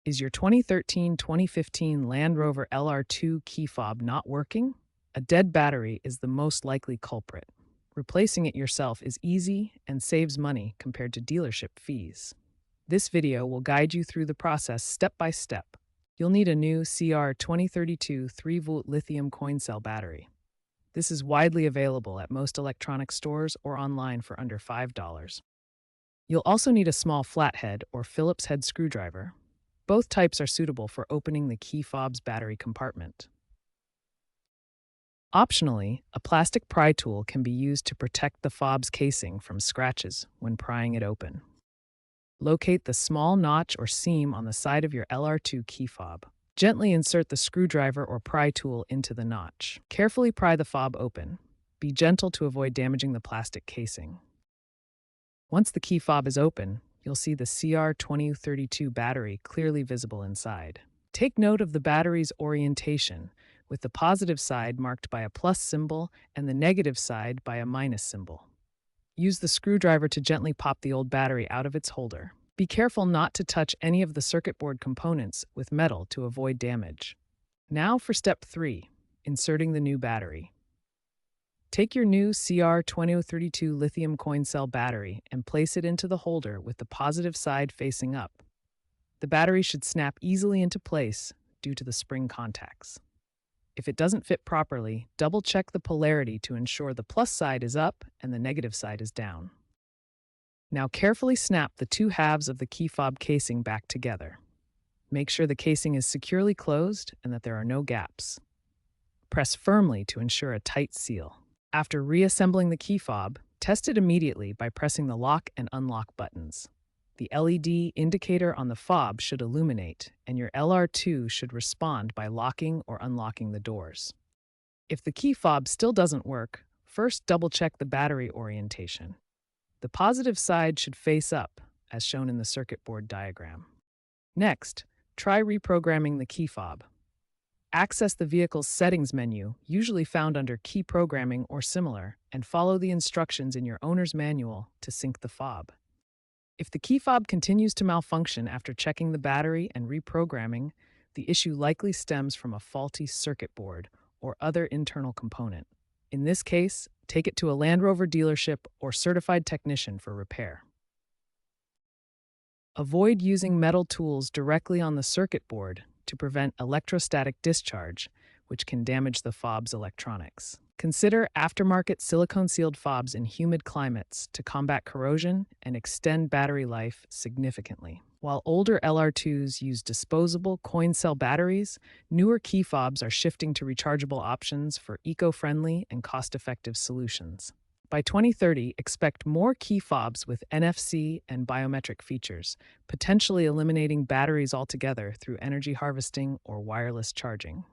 Is your 2013-2015 Land Rover LR2 key fob not working? A dead battery is the most likely culprit. Replacing it yourself is easy and saves money compared to dealership fees. This video will guide you through the process step by step. You'll need a new CR2032 3-volt lithium coin cell battery. This is widely available at most electronics stores or online for under $5. You'll also need a small flathead or Phillips head screwdriver. Both types are suitable for opening the key fob's battery compartment. Optionally, a plastic pry tool can be used to protect the fob's casing from scratches when prying it open. Locate the small notch or seam on the side of your LR2 key fob. Gently insert the screwdriver or pry tool into the notch. Carefully pry the fob open. Be gentle to avoid damaging the plastic casing. Once the key fob is open, you'll see the CR2032 battery clearly visible inside. Take note of the battery's orientation, with the positive side marked by a plus symbol and the negative side by a minus symbol. Use the screwdriver to gently pop the old battery out of its holder. Be careful not to touch any of the circuit board components with metal to avoid damage. Now for step 3, inserting the new battery. Take your new CR2032 lithium coin cell battery and place it into the holder with the positive side facing up. The battery should snap easily into place due to the spring contacts. If it doesn't fit properly, double-check the polarity to ensure the plus side is up and the negative side is down. Now carefully snap the two halves of the key fob casing back together. Make sure the casing is securely closed and that there are no gaps. Press firmly to ensure a tight seal. After reassembling the key fob, test it immediately by pressing the lock and unlock buttons. The LED indicator on the fob should illuminate, and your LR2 should respond by locking or unlocking the doors. If the key fob still doesn't work, first double-check the battery orientation. The positive side should face up, as shown in the circuit board diagram. Next, try reprogramming the key fob. Access the vehicle's settings menu, usually found under Key Programming or similar, and follow the instructions in your owner's manual to sync the fob. If the key fob continues to malfunction after checking the battery and reprogramming, the issue likely stems from a faulty circuit board or other internal component. In this case, take it to a Land Rover dealership or certified technician for repair. Avoid using metal tools directly on the circuit board to prevent electrostatic discharge, which can damage the fob's electronics. Consider aftermarket silicone-sealed fobs in humid climates to combat corrosion and extend battery life significantly. While older LR2s use disposable coin cell batteries, newer key fobs are shifting to rechargeable options for eco-friendly and cost-effective solutions. By 2030, expect more key fobs with NFC and biometric features, potentially eliminating batteries altogether through energy harvesting or wireless charging.